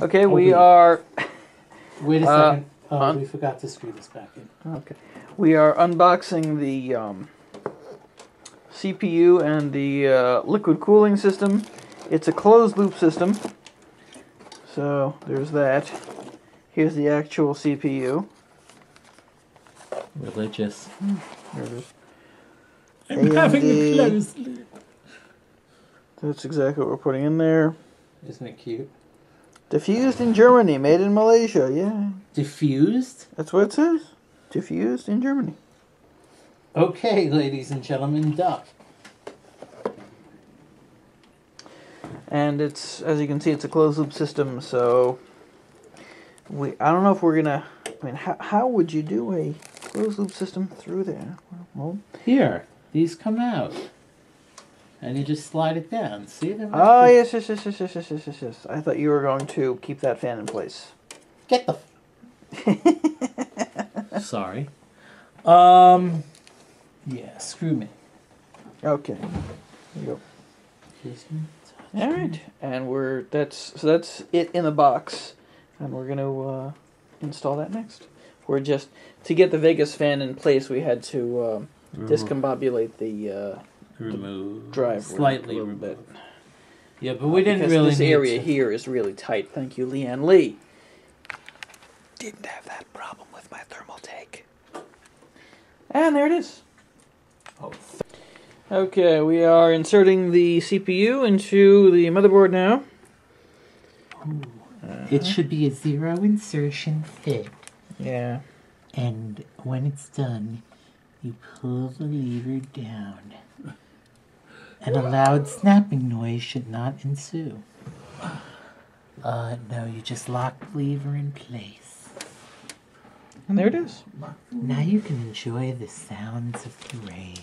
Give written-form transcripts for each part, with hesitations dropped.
Okay, we are... Wait a second. Oh, we forgot to screw this back in. Okay. We are unboxing the CPU and the liquid cooling system. It's a closed loop system. So, there's that. Here's the actual CPU. Religious. There it is. I'm AMD. having a closed loop. That's exactly what we're putting in there. Isn't it cute? Diffused in Germany, made in Malaysia, yeah. Diffused? That's what it says. Diffused in Germany. Okay, ladies and gentlemen, duck. And it's, as you can see, it's a closed loop system, so I don't know if we're gonna, I mean, how would you do a closed loop system through there? Well, here, these come out. And you just slide it down. See them? Oh, yes. I thought you were going to keep that fan in place. Get the... Sorry. Yeah, screw me. Okay. There you go. All right, and that's it in the box, and we're gonna install that next. We're just to get the Vegas fan in place. We had to discombobulate the drive slightly a little bit. Yeah, but we didn't because really. This area here is really tight. Thank you, Leanne Lee. Didn't have that problem with my thermal take. And there it is. Oh. Okay, we are inserting the CPU into the motherboard now. It should be a zero insertion fit. Yeah. And when it's done, you pull the lever down. And a loud snapping noise should not ensue. No, you just lock the lever in place. And there it is. Now you can enjoy the sounds of the rain.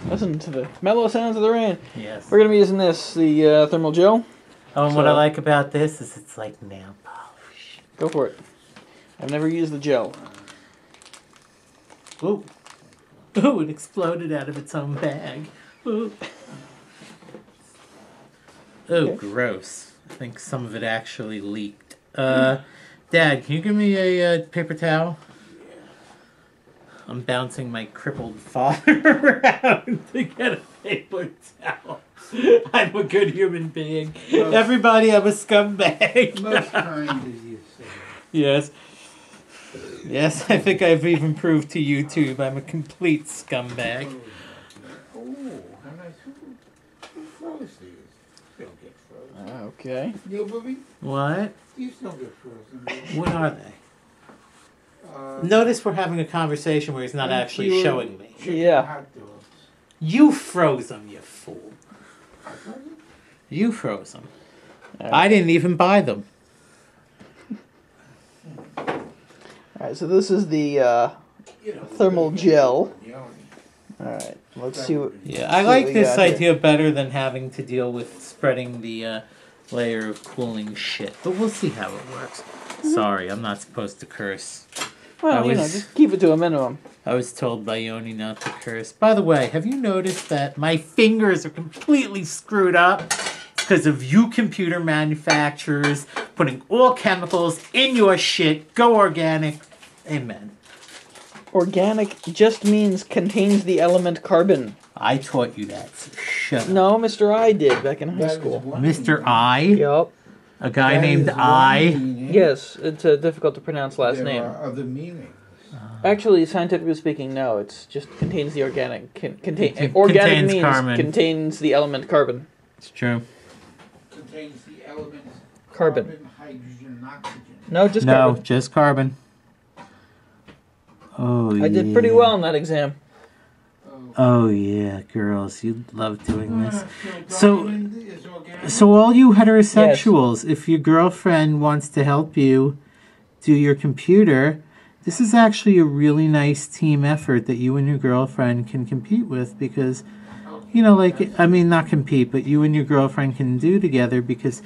Listen to the mellow sounds of the rain. Yes. We're going to be using this, the thermal gel. Oh, and what I like about this is it's like nail polish. Go for it. I've never used the gel. Ooh. Ooh, it exploded out of its own bag. Ooh. Oh, Okay. Gross. I think some of it actually leaked. Dad, can you give me a paper towel? I'm bouncing my crippled father around to get a paper towel. I'm a good human being. Everybody, I'm a scumbag. Most kind of you say. Yes. Yes, I think I've even proved to YouTube I'm a complete scumbag. Oh, how nice. Who froze these? They don't get frozen. Okay. Neil Booby, What? these don't get frozen. What are they? Notice we're having a conversation where he's not actually showing me. Yeah. Hot dogs. You froze them, you fool. You froze them. I didn't even buy them. Alright, so this is the thermal gel. Alright, let's see what... Yeah, I like this idea better than having to deal with spreading the layer of cooling shit. But we'll see how it works. Sorry, I'm not supposed to curse. Well, just keep it to a minimum. I was told by Yoni not to curse. By the way, have you noticed that my fingers are completely screwed up? It's because of you computer manufacturers putting all chemicals in your shit. Go organic. Amen. Organic just means contains the element carbon. I taught you that, so shut up. No, Mr. I did back in high school. Mr. I? Yup. A guy named I? Yes, it's a difficult to pronounce last name. There are other meanings. Actually, scientifically speaking, no. It's just contains the organic. Organic contains means carbon. contains the element carbon. It's true. Contains the elements Carbon. hydrogen, and oxygen. No, just No, carbon. just carbon. Oh, yeah. I did pretty well on that exam. Oh, yeah, girls, you love doing this. So all you heterosexuals, if your girlfriend wants to help you do your computer, this is actually a really nice team effort that you and your girlfriend can compete with because, you know, like, I mean, not compete, but you and your girlfriend can do together because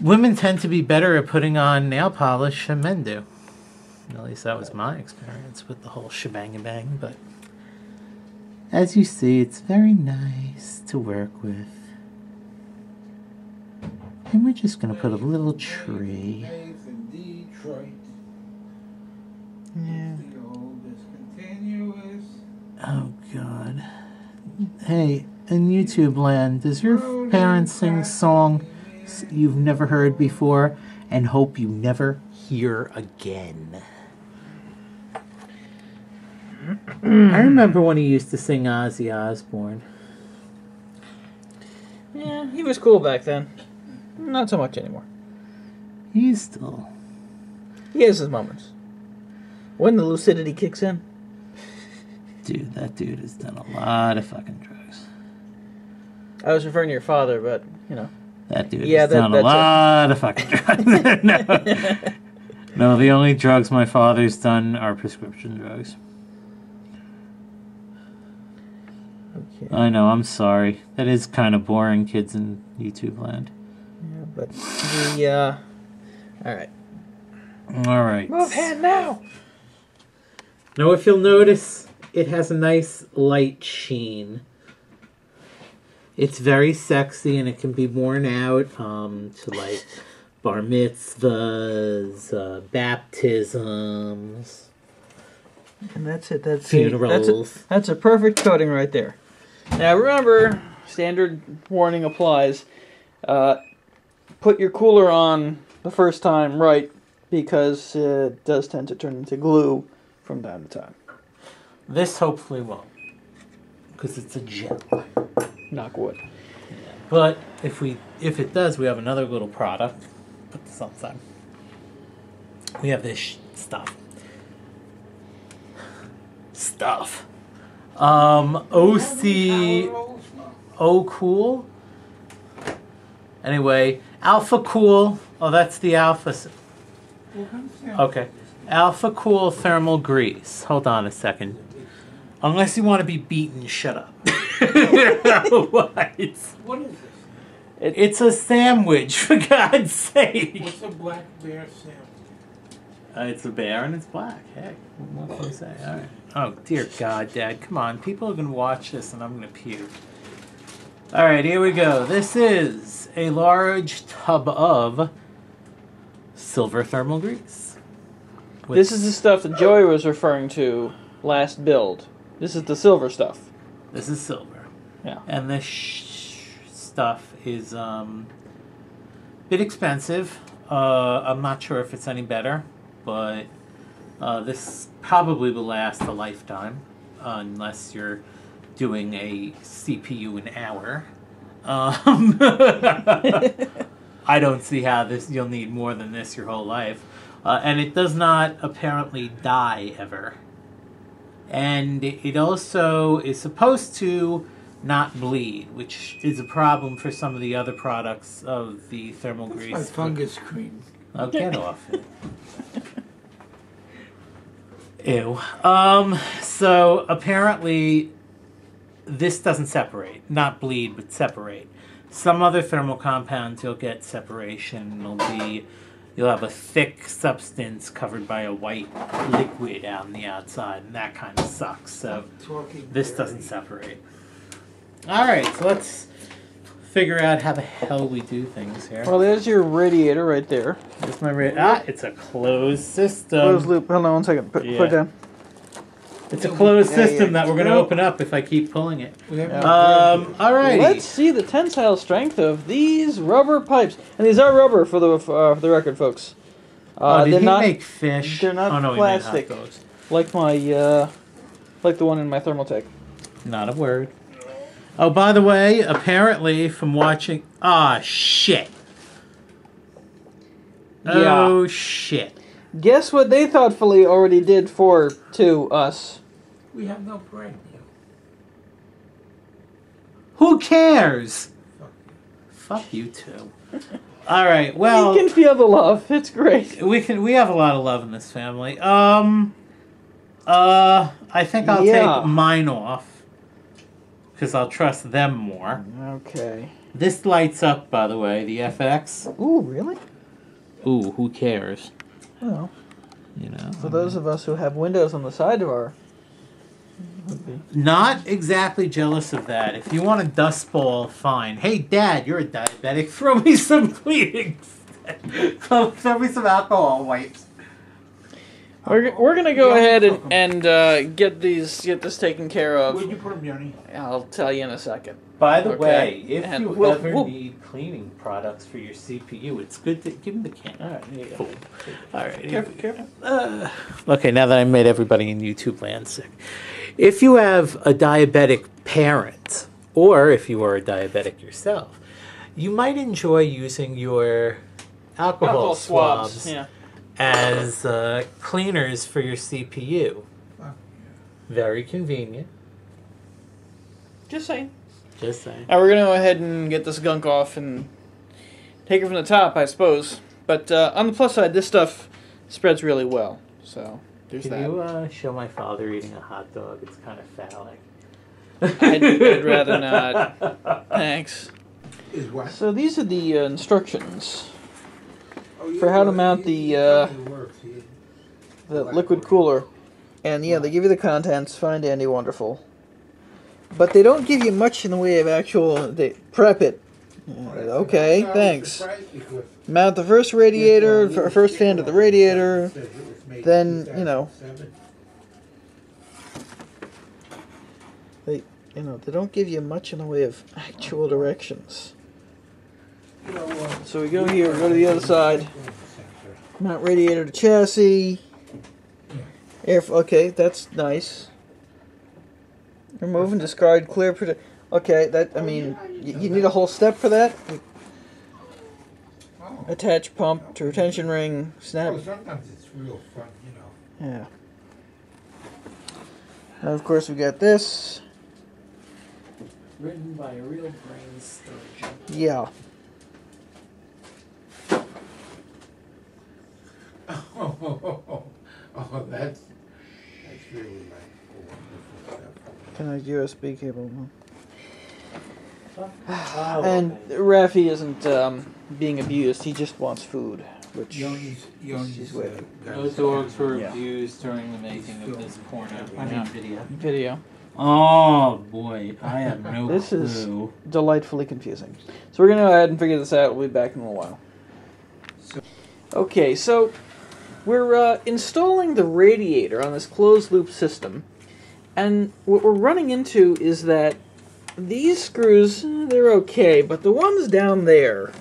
women tend to be better at putting on nail polish than men do. At least that was my experience with the whole shebang-a-bang, but as you see, it's very nice to work with. And we're just going to put a little tree. Yeah. Oh, God. Hey, in YouTube land, does your parents sing songs you've never heard before and hope you never hear again? I remember when he used to sing Ozzy Osbourne. Yeah, he was cool back then. Not so much anymore. He's still... He has his moments. When the lucidity kicks in. Dude, that dude has done a lot of fucking drugs. I was referring to your father, but, you know. That dude has done a lot of fucking drugs. No, the only drugs my father's done are prescription drugs. Okay. I know, I'm sorry. That is kind of boring, kids in YouTube land. Yeah, but the, alright. Alright. Move hand now! Now, if you'll notice, it has a nice light sheen. It's very sexy, and it can be worn out to, like, bar mitzvahs, baptisms. And that's it. That's funerals. That's a perfect coating right there. Now remember, standard warning applies. Put your cooler on the first time right, because it does tend to turn into glue from time to time. This hopefully won't, because it's a gel. Knock wood. Yeah. But if it does, we have another little product. Put this on the side. We have this stuff. Cool. Anyway, Alpha Cool. Oh, that's the Alpha. Okay. Alpha Cool Thermal Grease. Hold on a second. Unless you want to be beaten, shut up. What? What is this? It's a sandwich, for God's sake. What's a black bear sandwich? It's a bear and it's black. Heck, what can I say? All right. Oh, dear God, Dad. Come on. People are going to watch this and I'm going to puke. All right, here we go. This is a large tub of silver thermal grease. This is the stuff that Joey was referring to last build. This is the silver stuff. This is silver. Yeah. And this stuff is bit expensive. I'm not sure if it's any better, but this probably will last a lifetime, unless you're doing a CPU an hour. I don't see how you'll need more than this your whole life. And it does not apparently die ever. And it also is supposed to not bleed, which is a problem for some of the other products of the thermal grease. That's my fungus cream. Oh, get off it. Ew. So apparently this doesn't separate. Not bleed, but separate. Some other thermal compounds you'll get separation. You'll have a thick substance covered by a white liquid out on the outside, and that kind of sucks. So this doesn't separate. Alright, so let's figure out how the hell we do things here. Well, there's your radiator right there. There's my it's a closed system. Closed loop. Hold on 1 second. Put it down. It's a closed system that we're going to open up if I keep pulling it. Alrighty. Let's see the tensile strength of these rubber pipes. And these are rubber for the record, folks. Did he make fish? They're not plastic. Like my, like the one in my Thermaltake. Not a word. Oh, by the way, apparently from watching... Ah, shit. Yeah. Oh, shit. Guess what they thoughtfully already did to us? We have no bread. Who cares? Fuck you too. All right. Well, you can feel the love. It's great. We have a lot of love in this family. I think I'll take mine off because I'll trust them more. Okay. This lights up, by the way, the FX. Ooh, really? Ooh, who cares? Well, you know. for those of us who have windows on the side of our Not exactly jealous of that. If you want a dust ball, fine. Hey, Dad, you're a diabetic. Throw me some cleaning. Throw me some alcohol wipes. We're gonna go ahead and get this taken care of. Where'd you put them, Johnny? I'll tell you in a second. By the Okay. way, if And you we'll- ever we'll- need cleaning products for your CPU, it's good to give them the can. All right, here you go. Cool. All right. Careful. Okay, now that I made everybody in YouTube land sick. If you have a diabetic parent, or if you are a diabetic yourself, you might enjoy using your alcohol swabs Yeah. as cleaners for your CPU. Oh, Very convenient. Just saying. Just saying. And we're gonna go ahead and get this gunk off and take it from the top, I suppose. But on the plus side, this stuff spreads really well. So there's Can that. you show my father eating a hot dog? It's kind of phallic. I'd rather not. Thanks. Is what? So these are the instructions Oh, yeah, for how to well, mount he the works. the liquid cooler. And yeah, they give you the contents, fine, dandy, wonderful. But they don't give you much in the way of actual. They prep it. Okay, thanks. Mount the first radiator, first fan to the radiator. Then, you know. They don't give you much in the way of actual directions. So we go here, we go to the other side. Mount radiator to chassis. Okay, that's nice. Remove and discard clear. Okay, that, I mean, you need a whole step for that? Attach pump to retention ring, snap. Oh, sometimes it's real fun, you know. Yeah. And of course we got this. Written by a real brain surgeon. Yeah. Oh, that's really like wonderful stuff. Connect USB cable. Oh, And okay. Raffi isn't being abused. He just wants food, which Yoni's waiting. No dogs were Yeah. abused during the making of this porno. I mean video. video. Oh boy, I have no This clue. is delightfully confusing. So we're gonna go ahead and figure this out. We'll be back in a little while. Okay, so we're installing the radiator on this closed loop system, and what we're running into is that these screws, they're okay, but the ones down there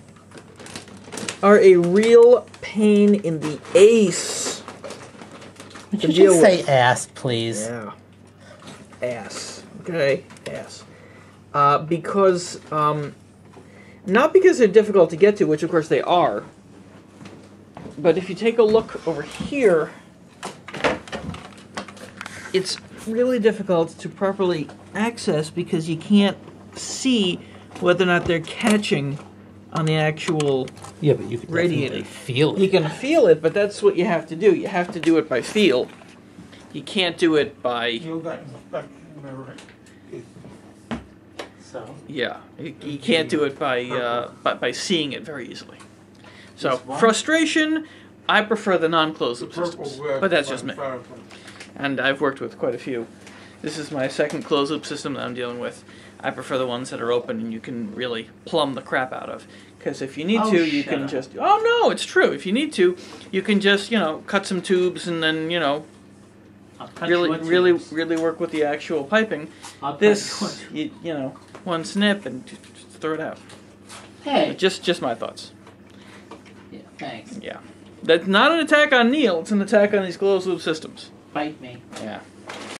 are a real pain in the ace. Would to you deal just say with. ass, please? Yeah. Ass. Okay? Ass. Because, not because they're difficult to get to, which of course they are, but if you take a look over here, it's really difficult to properly access because you can't see whether or not they're catching on the actual Yeah, but you can radiator. definitely feel it. You can feel it, but that's what you have to do. You have to do it by feel. You can't do it by... You got inspection, remember? So Yeah, you can't do it by seeing it very easily. So, This one? frustration, I prefer the non-closed loop Purple systems. red But that's just me. one. And I've worked with quite a few. This is my second closed loop system that I'm dealing with. I prefer the ones that are open and you can really plumb the crap out of. Because if you need Oh, to, you shut can up. just... Oh, no, it's true. If you need to, you can just, cut some tubes and then, I'll cut really work with the actual piping. This, you one snip and just throw it out. Hey. Just my thoughts. Yeah, thanks. Yeah. That's not an attack on Neil, it's an attack on these closed loop systems. Bite me. Yeah.